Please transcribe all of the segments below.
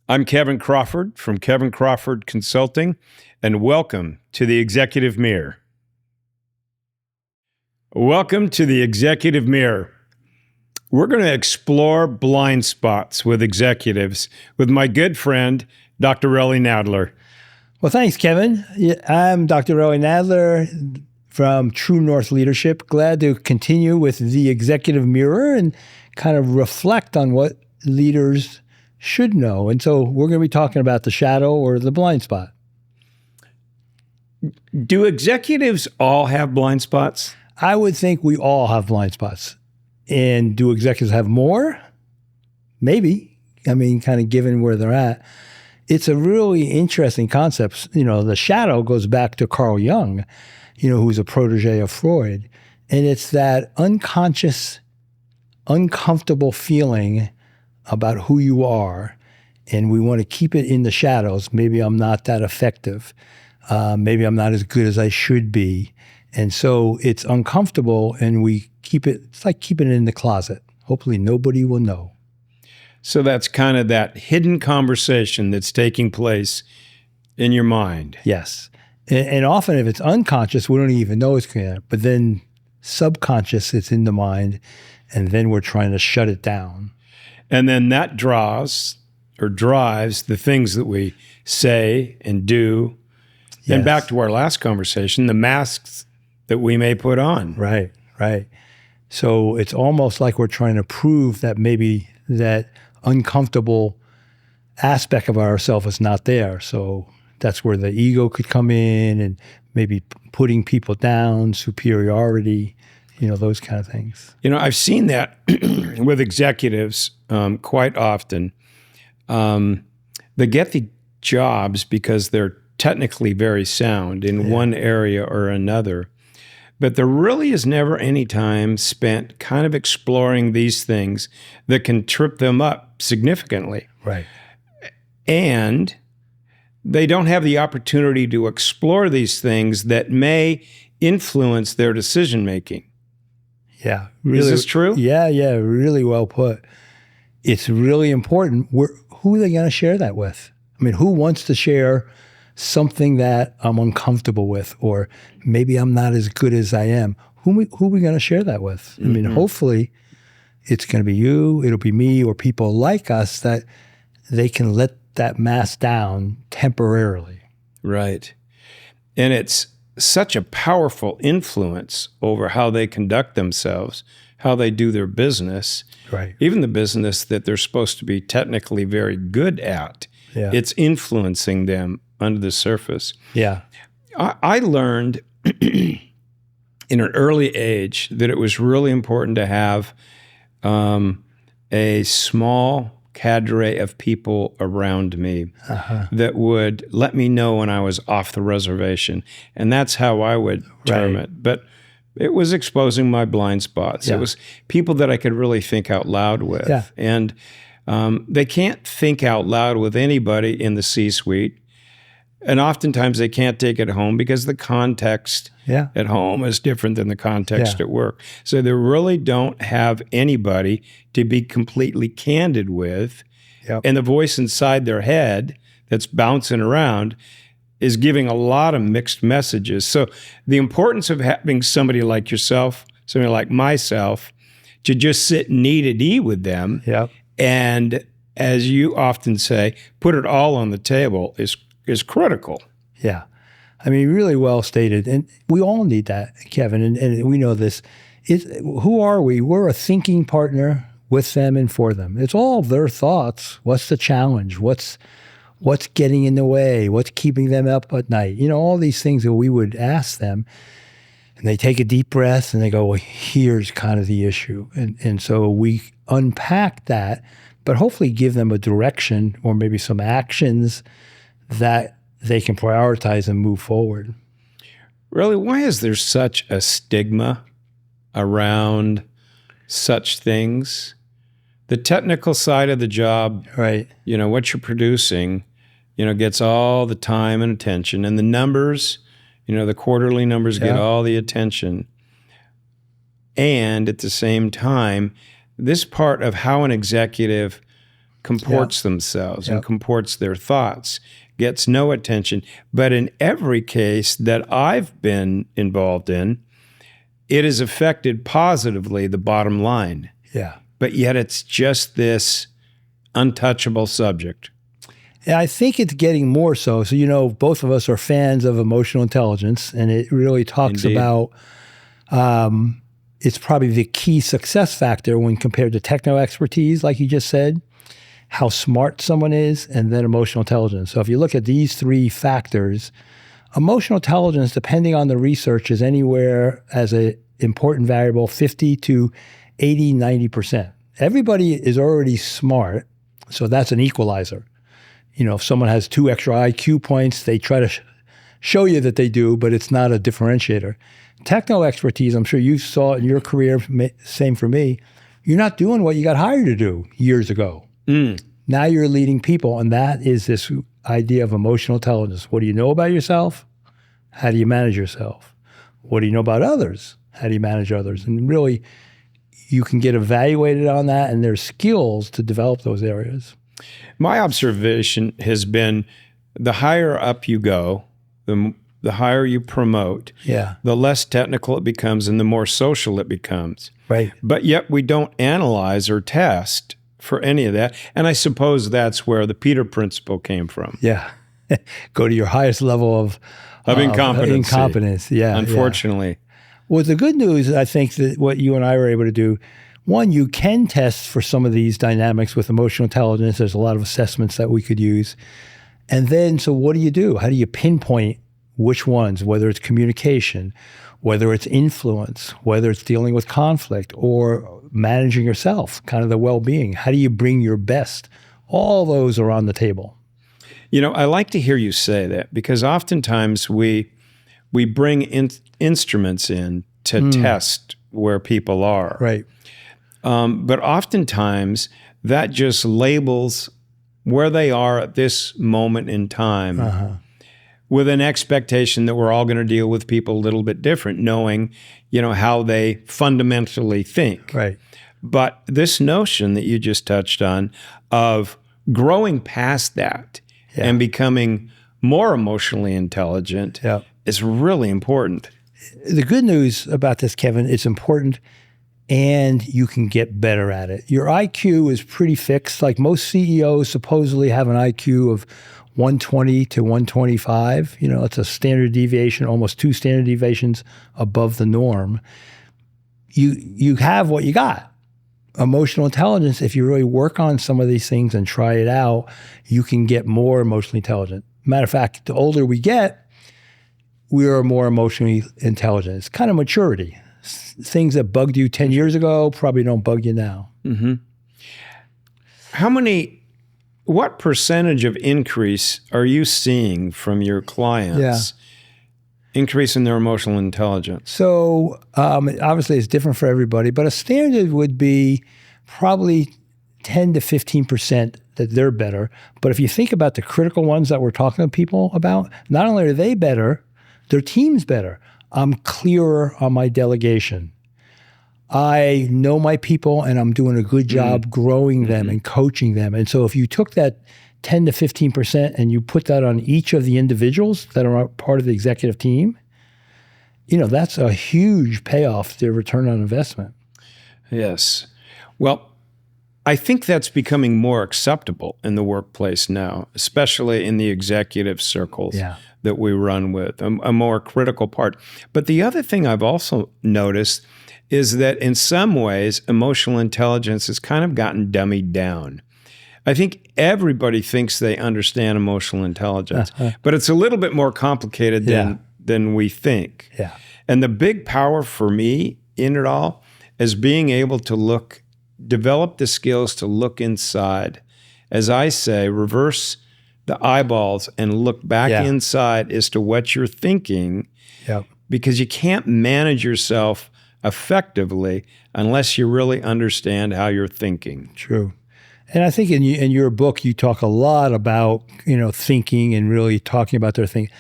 I'm Kevin Crawford from Kevin Crawford Consulting, and welcome to the Executive Mirror. Welcome to the Executive Mirror. We're going to explore blind spots with executives with my good friend, Dr. Relly Nadler. Well, thanks, Kevin. I'm Dr. Relly Nadler from True North Leadership. Glad to continue with the Executive Mirror and kind of reflect on what leaders should know. And so we're going to be talking about the shadow or the blind spot. Do executives all have blind spots? I would think we all have blind spots. And do executives have more? Maybe. I mean, kind of given where they're at. It's a really interesting concept. You know, the shadow goes back to Carl Jung, who's a protege of Freud. And it's that unconscious, uncomfortable feeling about who you are, and we want to keep it in the shadows. Maybe I'm not that effective. Maybe I'm not as good as I should be. And so it's uncomfortable, and we keep it, it's like keeping it in the closet. Hopefully nobody will know. So that's kind of that hidden conversation that's taking place in your mind. Yes. And often if it's unconscious, we don't even know it's going to, but then subconscious, it's in the mind, and then we're trying to shut it down. And then that drives the things that we say and do. Yes. And back to our last conversation, the masks that we may put on. Right. So it's almost like we're trying to prove that maybe that uncomfortable aspect of ourselves is not there. So that's where the ego could come in, and maybe putting people down, superiority, those kind of things. I've seen that with executives quite often. They get the jobs because they're technically very sound in one area or another, but there really is never any time spent kind of exploring these things that can trip them up significantly. Right. And they don't have the opportunity to explore these things that may influence their decision-making. Yeah. Really, is this true? Yeah, really well put. It's really important. Who are they going to share that with? I mean, who wants to share something that I'm uncomfortable with, or maybe I'm not as good as I am? Who are we going to share that with? I mean, hopefully it's going to be you, it'll be me, or people like us that they can let that mask down temporarily. Right. And it's such a powerful influence over how they conduct themselves, how they do their business, right? Even the business that they're supposed to be technically very good at. Yeah. It's influencing them under the surface. Yeah. I learned in an early age that it was really important to have a small cadre of people around me that would let me know when I was off the reservation. And that's how I would term it. But it was exposing my blind spots. Yeah. It was people that I could really think out loud with. Yeah. And they can't think out loud with anybody in the C-suite. And oftentimes they can't take it home because the context at home is different than the context at work. So they really don't have anybody to be completely candid with. Yep. And the voice inside their head that's bouncing around is giving a lot of mixed messages. So the importance of having somebody like yourself, somebody like myself, to just sit knee-to-knee with them and, as you often say, put it all on the table is critical. Yeah. I mean, really well stated. And we all need that, Kevin, and we know this. Who are we? We're a thinking partner with them and for them. It's all their thoughts. What's the challenge? What's getting in the way? What's keeping them up at night? All these things that we would ask them. And they take a deep breath and they go, well, here's kind of the issue. And so we unpack that, but hopefully give them a direction or maybe some actions that they can prioritize and move forward. Really, why is there such a stigma around such things? The technical side of the job, right? What you're producing, gets all the time and attention, and the numbers, the quarterly numbers get all the attention. And at the same time, this part of how an executive comports themselves and comports their thoughts, gets no attention. But in every case that I've been involved in, it has affected positively the bottom line. Yeah. But yet it's just this untouchable subject. And I think it's getting more so. So, you know, both of us are fans of emotional intelligence, and it really talks about it's probably the key success factor when compared to techno expertise, like you just said, how smart someone is, and then emotional intelligence. So if you look at these three factors, emotional intelligence, depending on the research, is anywhere as an important variable, 50 to 80, 90%. Everybody is already smart, so that's an equalizer. You know, if someone has 2 extra IQ points, they try to show you that they do, but it's not a differentiator. Techno expertise, I'm sure you saw in your career, same for me, you're not doing what you got hired to do years ago. Now you're leading people, and that is this idea of emotional intelligence. What do you know about yourself? How do you manage yourself? What do you know about others? How do you manage others? And really, you can get evaluated on that, and there's skills to develop those areas. My observation has been the higher up you go, the higher you promote, the less technical it becomes and the more social it becomes. Right. But yet we don't analyze or test for any of that. And I suppose that's where the Peter principle came from. Yeah. Go to your highest level of incompetence. Yeah. Unfortunately. Yeah. Well, the good news, I think, that what you and I were able to do, one, you can test for some of these dynamics with emotional intelligence. There's a lot of assessments that we could use. And then, so what do? How do you pinpoint which ones, whether it's communication, whether it's influence, whether it's dealing with conflict or managing yourself, kind of the well-being? How do you bring your best? All those are on the table. You know, I like to hear you say that because oftentimes we bring instruments in to test where people are. Right. But oftentimes that just labels where they are at this moment in time with an expectation that we're all going to deal with people a little bit different, knowing, you know, how they fundamentally think. Right. But this notion that you just touched on of growing past that and becoming more emotionally intelligent is really important. The good news about this, Kevin, it's important and you can get better at it. Your IQ is pretty fixed. Like most CEOs supposedly have an IQ of 120 to 125. You know, it's a standard deviation, almost 2 standard deviations above the norm. You have what you got. Emotional intelligence, if you really work on some of these things and try it out, you can get more emotionally intelligent. Matter of fact, the older we get, we are more emotionally intelligent. It's kind of maturity. Things that bugged you 10 years ago probably don't bug you now. Mm-hmm. What percentage of increase are you seeing from your clients increase in their emotional intelligence? So obviously it's different for everybody, but a standard would be probably 10 to 15% that they're better. But if you think about the critical ones that we're talking to people about, not only are they better, their team's better. I'm clearer on my delegation. I know my people and I'm doing a good job growing them and coaching them. And so if you took that 10 to 15% and you put that on each of the individuals that are part of the executive team, you know, that's a huge payoff to return on investment. Yes. Well, I think that's becoming more acceptable in the workplace now, especially in the executive circles that we run with, a more critical part. But the other thing I've also noticed is that in some ways, emotional intelligence has kind of gotten dummied down. I think everybody thinks they understand emotional intelligence, but it's a little bit more complicated than we think. Yeah. And the big power for me in it all is being able to develop the skills to look inside. As I say, reverse the eyeballs and look back inside as to what you're thinking, because you can't manage yourself effectively unless you really understand how you're thinking. True. And I think in your book, you talk a lot about, you know, thinking and really talking about their thinking.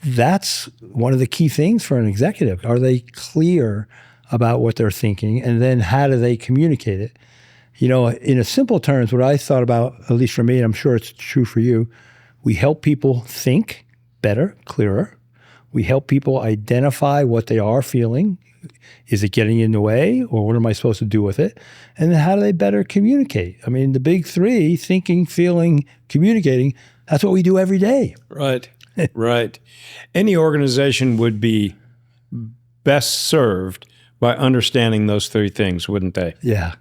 That's one of the key things for an executive. Are they clear about what they're thinking? And then how do they communicate it? In a simple terms, what I thought about, at least for me, and I'm sure it's true for you, we help people think better, clearer. We help people identify what they are feeling. Is it getting in the way, or what am I supposed to do with it? And then how do they better communicate? I mean, the big three, thinking, feeling, communicating, that's what we do every day. Right, right. Any organization would be best served by understanding those three things, wouldn't they? Yeah.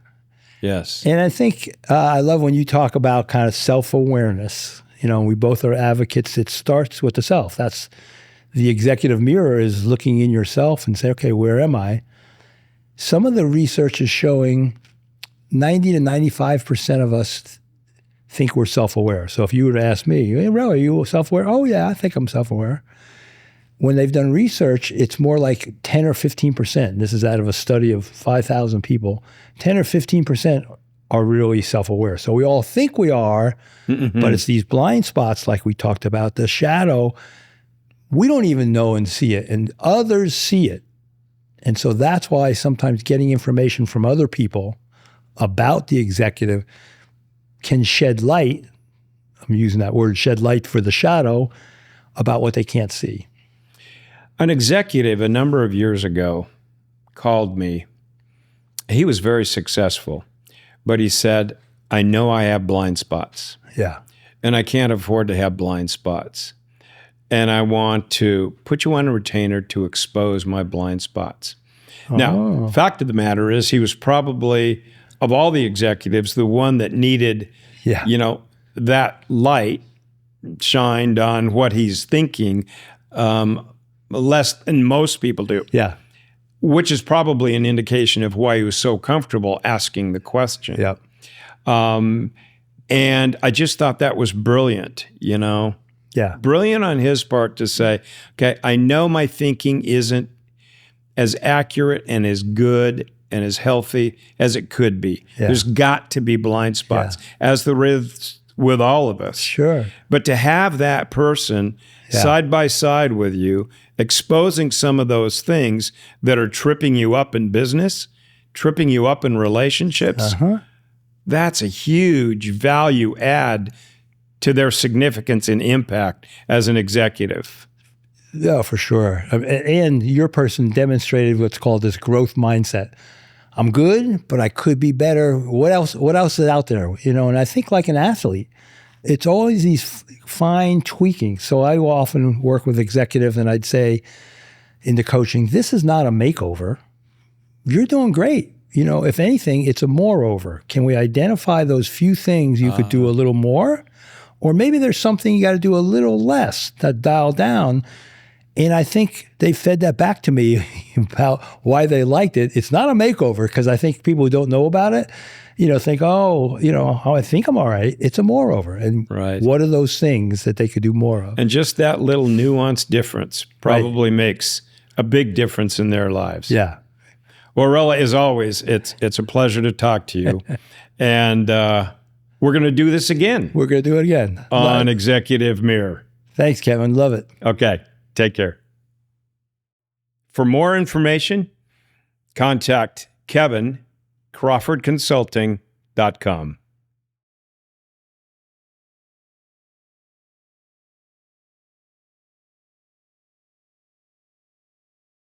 Yes. And I think I love when you talk about kind of self-awareness. We both are advocates. It starts with the self. That's the executive mirror, is looking in yourself and say, okay, where am I? Some of the research is showing 90 to 95% of us think we're self-aware. So if you were to ask me, hey, Ro, are you self-aware? Oh, yeah, I think I'm self-aware. When they've done research, it's more like 10 or 15%. This is out of a study of 5,000 people. 10 or 15% are really self-aware. So we all think we are, but it's these blind spots like we talked about, the shadow. We don't even know and see it, and others see it. And so that's why sometimes getting information from other people about the executive can shed light, I'm using that word, shed light for the shadow, about what they can't see. An executive a number of years ago called me. He was very successful, but he said, I know I have blind spots. Yeah. And I can't afford to have blind spots. And I want to put you on a retainer to expose my blind spots. Now, fact of the matter is, he was probably, of all the executives, the one that needed, that light shined on what he's thinking less than most people do. Yeah. Which is probably an indication of why he was so comfortable asking the question. Yep. And I just thought that was brilliant, Yeah. Brilliant on his part to say, okay, I know my thinking isn't as accurate and as good and as healthy as it could be. Yeah. There's got to be blind spots, as there is with all of us. Sure. But to have that person side by side with you, exposing some of those things that are tripping you up in business, tripping you up in relationships, that's a huge value add to their significance and impact as an executive. Yeah, for sure. And your person demonstrated what's called this growth mindset. I'm good, but I could be better. What else is out there? And I think like an athlete, it's always these fine tweaking. So I will often work with executives and I'd say in the coaching, this is not a makeover. You're doing great. If anything, it's a moreover. Can we identify those few things you could do a little more? Or maybe there's something you got to do a little less to dial down. And I think they fed that back to me about why they liked it. It's not a makeover, because I think people who don't know about it, think, I think I'm all right. It's a moreover. And what are those things that they could do more of? And just that little nuanced difference probably makes a big difference in their lives. Yeah. Well, Rella, as always, it's a pleasure to talk to you. And we're going to do this again. We're going to do it again. On Executive Mirror. Thanks, Kevin. Love it. Okay. Take care. For more information, contact Kevin, CrawfordConsulting.com.